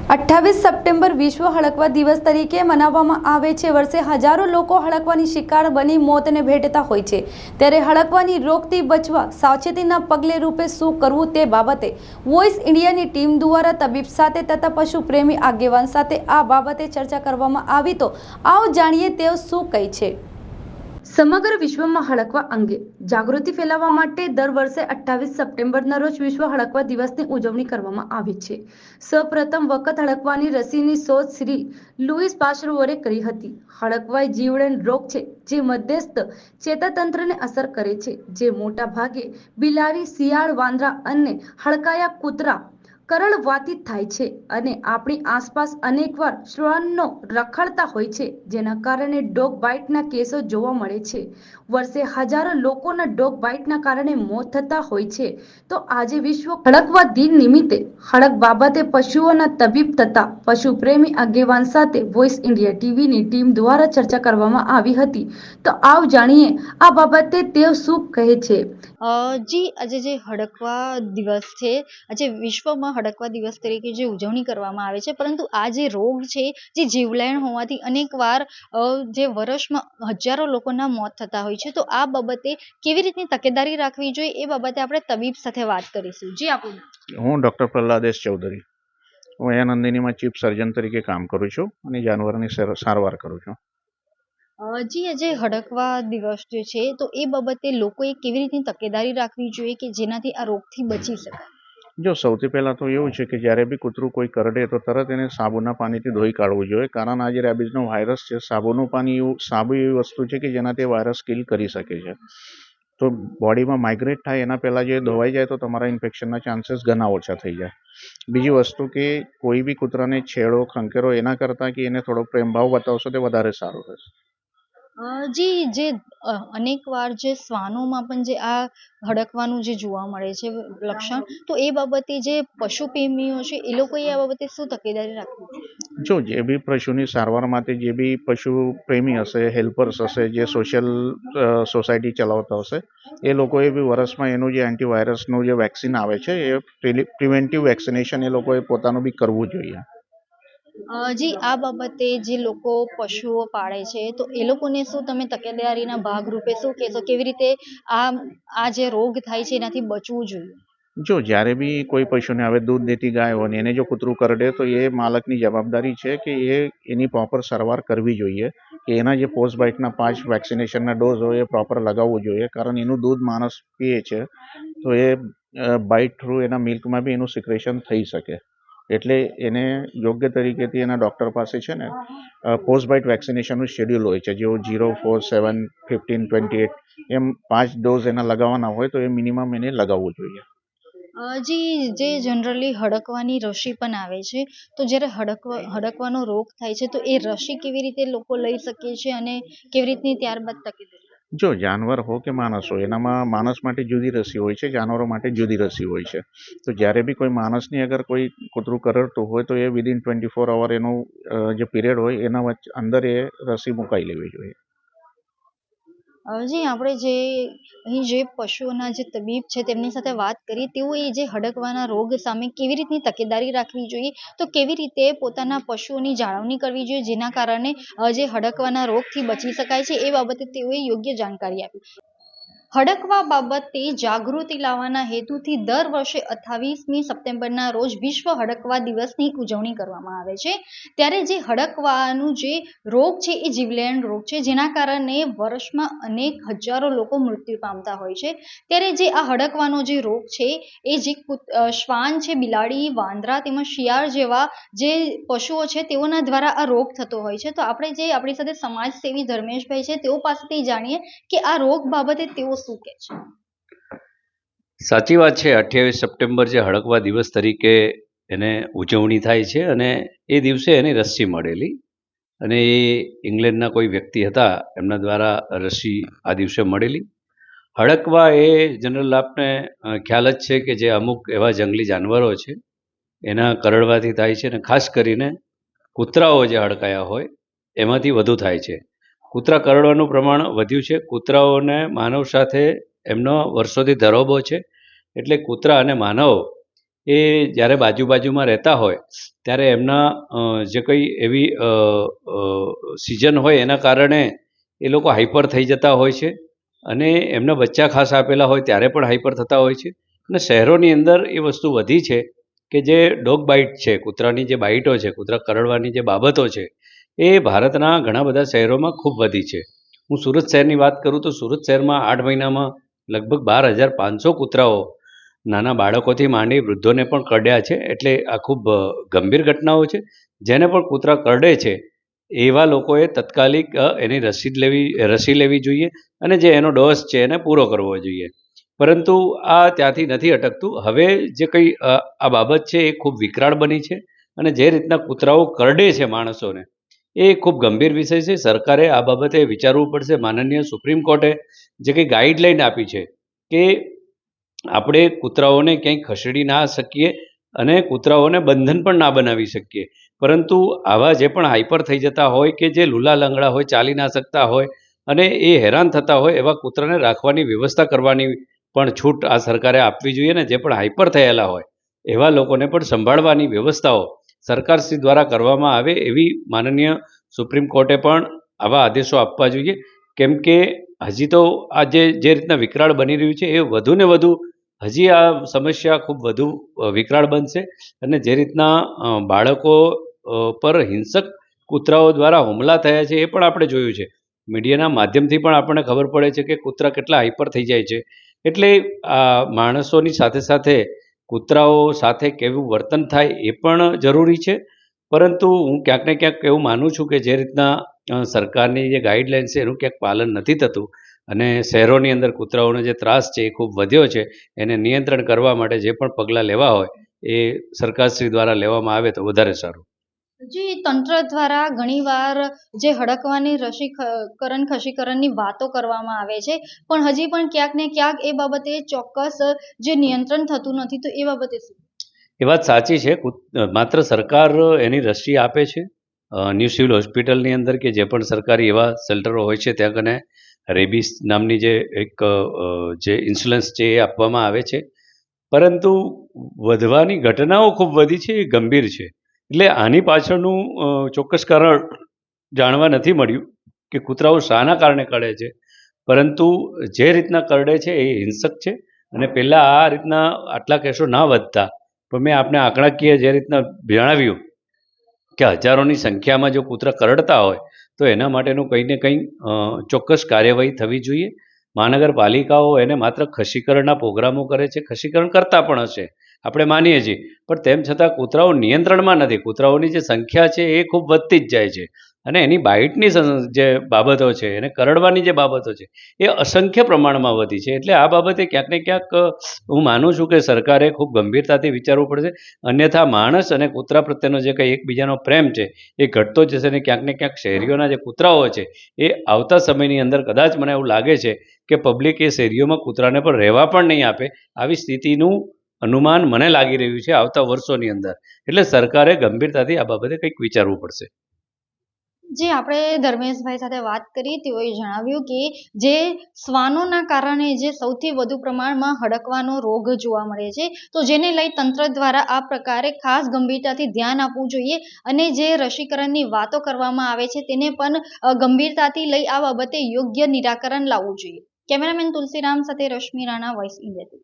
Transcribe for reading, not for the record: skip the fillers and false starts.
28 September વિશ્વ હડકવા દિવસ તરીકે મનાવવામાં આવે છે। વર્ષે હજારો લોકો હડકવાની શિકાર બની મોતને ભેટતા હોય છે। ત્યારે હડકવાની રોગથી બચવા સાવચેતીના પગલે રૂપે શું કરવું તે બાબતે વોઇસ ઇન્ડિયાની ટીમ દ્વારા તબીબ સાથે તથા પશુ પ્રેમી આગેવાન સાથે આ બાબતે ચર્ચા કરવામાં આવી। તો આવો જાણીએ તેઓ શું કહે છે। સમગ્ર વિશ્વમાં હડકવા અંગે જાગૃતિ ફેલાવવા માટે દર વર્ષે 28 સપ્ટેમ્બરના રોજ વિશ્વ હડકવા દિવસની ઉજવણી કરવામાં આવે છે। સૌપ્રથમ વખત હડકવાની રસીની શોધ શ્રી લુઈસ પાસ્ચરોરે કરી હતી। હડકવા જીવલેણ રોગ છે જે મધ્યસ્થ ચેતાતંત્રને અસર કરે છે, જે મોટા ભાગે બિલાડી, શિયાળ, વાંદરા અને હડકાયા કૂતરા કરડવાથી થાય છે અને આપણી આસપાસ અનેકવાર શ્વાનો રખડતા હોય છે, જેના કારણે ડોગ બાઇટના કેસો જોવા મળે છે। વર્ષે હજારો લોકોના ડોગ બાઇટના કારણે મોત થતા હોય છે। તો આજે વિશ્વ હડકવા દિન નિમિત્તે હડક બાબતે પશુઓના તબીબ તથા પશુ પ્રેમી આગેવાન સાથે વોઇસ ઇન્ડિયા ટીવીની ટીમ દ્વારા ચર્ચા કરવામાં આવી હતી। તો આવ જાણીએ આ બાબતે તેઓ શું કહે છે। જી આજે જે હડકવા દિવસ છે, આજે વિશ્વમાં હડકવા દિવસ તરીકે જે ઉજવણી કરવામાં આવે છે, પરંતુ આ જે રોગ છે જે જીવલેણ હોવાથી અનેકવાર જે વર્ષમાં હજારો લોકોના મોત થતા હોય છે। તો આ બાબતે કેવી રીતની તકેદારી રાખવી જોઈએ એ બાબતે આપણે તબીબ સાથે વાત કરીશું। જી આપણું નામ? હું ડૉક્ટર પ્રહલાદેશ ચૌધરી, હું અહીંયા નંદિનીમાં ચીફ સર્જન તરીકે કામ કરું છું અને જાનવરોની સારવાર કરું છું। જી આજે હડકવા દિવસ જે છે તો એ બાબતે લોકોએ કેવી રીતની તકેદારી રાખવી જોઈએ કે જેનાથી આ રોગથી બચી શકાય? જો સૌથી પહેલાં તો એવું છે કે જ્યારે બી કૂતરું કોઈ કરડે તો તરત એને સાબુના પાણીથી ધોઈ કાઢવું જોઈએ, કારણ આ જે રેબિઝનો વાયરસ છે, સાબુ એવી વસ્તુ છે કે જેનાથી વાયરસ કિલ કરી શકે છે। તો બોડીમાં માઇગ્રેટ થાય એના પહેલાં જે ધોવાઈ જાય તો તમારા ઇન્ફેક્શનના ચાન્સીસ ઘણા ઓછા થઈ જાય। બીજી વસ્તુ કે કોઈ બી કૂતરાને છેડો, ખંખેરો એના કરતાં કે એને થોડો પ્રેમભાવ બતાવશો તે વધારે સારું રહેશે। જી જે અનેકવાર જે શ્વાનોમાં પણ જે આ હડકવાનું જે જોવા મળે છે લક્ષણ, તો એ બાબતે જે પશુ પ્રેમીઓ છે એ લોકોએ આ બાબતે શું તકેદારી રાખવી જોઈએ? જો જે બી પશુની સારવાર માટે જે બી પશુ પ્રેમી હશે, હેલ્પર્સ હશે, જે સોસાયટી ચલાવતા હશે, એ લોકોએ બી વર્ષમાં એનું જે એન્ટીવાયરસનું જે વેક્સિન આવે છે એ પ્રિવેન્ટિવ વેક્સિનેશન એ લોકોએ પોતાનું બી કરવું જોઈએ। જી આ બાબતે જે લોકો પશુઓ પાળે છે તો એ લોકોને શું તમે તકેદારીના ભાગરૂપે શું કહેશો, કેવી રીતે આ જે રોગ થાય છે એનાથી બચવું જોઈએ? જો જ્યારે બી કોઈ પશુને હવે દૂધ દેતી ગાય હોય ને એને જો કૂતરું કરડે તો એ માલકની જવાબદારી છે કે એની પ્રોપર સારવાર કરવી જોઈએ, કે એના જે પોસ્ટ બાઇટના 5 વેક્સિનેશનના ડોઝ હોય એ પ્રોપર લગાવવું જોઈએ, કારણ એનું દૂધ માણસ પીએ છે તો એ બાઇટ થ્રુ એના મિલ્કમાં બી એનું સિક્રેશન થઈ શકે। એટલે એને યોગ્ય તરીકેથી એના ડૉક્ટર પાસે છે ને પોસ્ટ બાઇટ વેક્સિનેશનનું શેડ્યુલ હોય છે, જેવું 0, 4, 7, 15, 28 એમ 5 ડોઝ એના લગાવવાના હોય તો એ મિનિમમ એને લગાવવું જોઈએ। જી જે જનરલી હડકવાની રસી પણ આવે છે, તો જ્યારે હડકવાનો રોગ થાય છે તો એ રસી કેવી રીતે લોકો લઈ શકે છે અને કેવી રીતની ત્યારબાદ તકેદારી? જો જાનવર હો કે માણસ હોય, એનામાં માણસ માટે જુદી રસી હોય છે, જાનવરો માટે જુદી રસી હોય છે। તો જ્યારે બી કોઈ માણસની અગર કોઈ કૂતરું કરડતું હોય તો એ વિધિન 24 અવર એનું જે પીરિયડ હોય એના અંદર એ રસી મુકાઈ લેવી જોઈએ। જી આપણે જે અહીં જે પશુઓના જે તબીબ છે તેમની સાથે વાત કરી, તેઓએ જે હડકવાના રોગ સામે કેવી રીતની તકેદારી રાખવી જોઈએ, તો કેવી રીતે પોતાના પશુઓની જાળવણી કરવી જોઈએ જેના કારણે જે હડકવાના રોગથી બચી શકાય છે એ બાબતે તેઓએ યોગ્ય જાણકારી આપી। હડકવા બાબતે જાગૃતિ લાવવાના હેતુથી દર વર્ષે 28મી સપ્ટેમ્બરના રોજ વિશ્વ હડકવા દિવસની ઉજવણી કરવામાં આવે છે। ત્યારે જે હડકવાનું જે રોગ છે એ જીવલેણ રોગ છે, જેના કારણે વર્ષમાં અનેક હજારો લોકો મૃત્યુ પામતા હોય છે। ત્યારે જે આ હડકવાનો જે રોગ છે એ જે શ્વાન છે, બિલાડી, વાંદરા તેમજ શિયાળ જેવા જે પશુઓ છે તેઓના દ્વારા આ રોગ થતો હોય છે। તો આપણે જે આપણી સાથે સમાજ સેવી ધર્મેશભાઈ છે તેઓ પાસેથી જાણીએ કે આ રોગ બાબતે તેઓ શું કહે છે। સાચી વાત છે, 28 સપ્ટેમ્બર જે હડકવા દિવસ તરીકે એને ઉજવણી થાય છે અને એ દિવસે એની રસી મળેલી, અને એ ઇંગ્લેન્ડના કોઈ વ્યક્તિ હતા એમના દ્વારા રસી આ દિવસે મળેલી। હડકવા એ જનરલ આપને ખ્યાલ જ છે કે જે અમુક એવા જંગલી જાનવરો છે એના કરડવાથી થાય છે, અને ખાસ કરીને કૂતરાઓ જે હડકાયા હોય એમાંથી વધુ થાય છે। કૂતરા કરડવાનું પ્રમાણ વધ્યું છે। કૂતરાઓને માનવ સાથે એમનો વર્ષોથી ધરોબો છે, એટલે કૂતરા અને માનવ એ જ્યારે બાજુમાં રહેતા હોય ત્યારે એમના જે કંઈ એવી સિઝન હોય એના કારણે એ લોકો હાઈપર થઈ જતા હોય છે અને એમના બચ્ચા ખાસ આપેલા હોય ત્યારે પણ હાઈપર થતા હોય છે. અને શહેરોની અંદર એ વસ્તુ વધી છે કે જે ડોગ બાઇટ છે, કૂતરાની જે બાઇટો છે, કૂતરા કરડવાની જે બાબતો છે, એ ભારતના ઘણા બધા શહેરોમાં ખૂબ વધી છે. હું સુરત શહેરની વાત કરું તો સુરત શહેરમાં 8 મહિનામાં લગભગ 12,500 કૂતરાઓ નાના બાળકોથી માંડી વૃદ્ધોને પણ કરડ્યા છે. એટલે આ ખૂબ ગંભીર ઘટનાઓ છે. જેને પણ કૂતરા કરડે છે એવા લોકોએ તાત્કાલિક એની રસી લેવી જોઈએ અને જે એનો ડોઝ છે એને પૂરો કરવો જોઈએ. પરંતુ આ ત્યાંથી નથી અટકતું. હવે જે કંઈ આ બાબત છે એ ખૂબ વિકરાળ બની છે અને જે રીતના કૂતરાઓ કરડે છે માણસોને એ ખૂબ ગંભીર વિષય છે. સરકારે આ બાબતે વિચારવું પડશે. માનનીય સુપ્રીમ કોર્ટે જે કંઈ ગાઈડલાઈન આપી છે કે આપણે કૂતરાઓને ક્યાંય ખસેડી ના શકીએ અને કૂતરાઓને બંધન પણ ના બનાવી શકીએ, પરંતુ આવા જે પણ હાઈપર થઈ જતા હોય કે જે લૂલા લંગડા હોય, ચાલી ના શકતા હોય અને એ હેરાન થતા હોય એવા કૂતરાને રાખવાની વ્યવસ્થા કરવાની પણ છૂટ આ સરકારે આપવી જોઈએ. ને જે પણ હાઈપર થયેલા હોય એવા લોકોને પણ સંભાળવાની વ્યવસ્થાઓ સરકારશ્રી દ્વારા કરવામાં આવે એવી માનનીય સુપ્રીમ કોર્ટે પણ આવા આદેશો આપવા જોઈએ. કેમ કે હજી તો આ જે રીતના વિકરાળ બની રહ્યું છે એ વધુ ને વધુ હજી આ સમસ્યા ખૂબ વધુ વિકરાળ બનશે. અને જે રીતના બાળકો પર હિંસક કૂતરાઓ દ્વારા હુમલા થયા છે એ પણ આપણે જોયું છે. મીડિયાના માધ્યમથી પણ આપણને ખબર પડે છે કે કૂતરા કેટલા હાઈપર થઈ જાય છે. એટલે આ માણસોની સાથે સાથે કૂતરાઓ સાથે કેવું વર્તન થાય એ પણ જરૂરી છે. પરંતુ હું ક્યાંક ને ક્યાંક એવું માનું છું કે જે રીતના સરકારની જે ગાઈડલાઇન છે એનું ક્યાંક પાલન નથી થતું અને શહેરોની અંદર કૂતરાઓનો જે ત્રાસ છે એ ખૂબ વધ્યો છે, એને નિયંત્રણ કરવા માટે જે પણ પગલાં લેવા હોય એ સરકારશ્રી દ્વારા લેવામાં આવે તો વધારે સારું. જી, તંત્ર દ્વારા ઘણીવાર જે હડકવાની ખસીકરણની વાતો કરવામાં આવે છે, પણ હજી પણ ક્યાંક ને ક્યાંક એ બાબતે ચોક્કસ જે નિયંત્રણ થતું નથી, તો એ બાબતે શું? એ વાત સાચી છે. માત્ર સરકાર એની રસી આપે છે. ન્યૂ સિવિલ હોસ્પિટલની અંદર કે જે પણ સરકારી એવા શેલ્ટરો હોય છે ત્યાં કને રેબીસ નામની જે એક જે ઇન્સ્યોરન્સ છે એ આપવામાં આવે છે. પરંતુ વધવાની ઘટનાઓ ખૂબ વધી છે, એ ગંભીર છે. એટલે આની પાછળનું ચોક્કસ કારણ જાણવા નથી મળ્યું કે કૂતરાઓ શાના કારણે કરડે છે. પરંતુ જે રીતના કરડે છે એ હિંસક છે અને પહેલાં આ રીતના આટલા કેસો ના વધતા. પણ મેં આપને આંકડાકીય જે રીતના જણાવ્યું કે હજારોની સંખ્યામાં જો કૂતરા કરડતા હોય તો એના માટેનું કંઈ ને કંઈ ચોક્કસ કાર્યવાહી થવી જોઈએ. મહાનગરપાલિકાઓ એને માત્ર ખસીકરણના પ્રોગ્રામો કરે છે, ખસીકરણ કરતા પણ હશે, આપણે માનીએ છીએ, પણ તેમ છતાં કૂતરાઓ નિયંત્રણમાં નથી. કૂતરાઓની જે સંખ્યા છે એ ખૂબ વધતી જ જાય છે અને એની બાઇટની જે બાબતો છે, એને કરડવાની જે બાબતો છે એ અસંખ્ય પ્રમાણમાં વધી છે. એટલે આ બાબતે ક્યાંક ને ક્યાંક હું માનું છું કે સરકારે ખૂબ ગંભીરતાથી વિચારવું પડશે. અન્યથા માણસ અને કૂતરા પ્રત્યેનો જે કંઈ એકબીજાનો પ્રેમ છે એ ઘટતો જશે અને ક્યાંક ને ક્યાંક શહેરીઓના જે કૂતરાઓ છે એ આવતા સમયની અંદર કદાચ મને એવું લાગે છે કે પબ્લિક એ શેરીઓમાં કૂતરાને પણ રહેવા પણ નહીં આપે. આવી સ્થિતિનું અનુમાન મને લાગી રહ્યું છે આવતા વર્ષોની અંદર. એટલે સરકારે ગંભીરતાથી આ બાબતે કંઈક વિચારવું પડશે. જે આપણે ધર્મેશભાઈ સાથે વાત કરી, તેઓએ જણાવ્યું કે જે શ્વાનોના કારણે જે સૌથી વધુ પ્રમાણમાં હડકવાનો રોગ જોવા મળે છે, તો જેને લઈ તંત્ર દ્વારા આ પ્રકારે ખાસ ગંભીરતાથી ધ્યાન આપવું જોઈએ અને જે રસીકરણની વાતો કરવામાં આવે છે તેને પણ ગંભીરતાથી લઈ આ બાબતે યોગ્ય નિરાકરણ લાવવું જોઈએ. કેમેરામેન તુલસીરામ સાથે રશ્મિ રાણા, વોઇસ ઇન્ડિયા.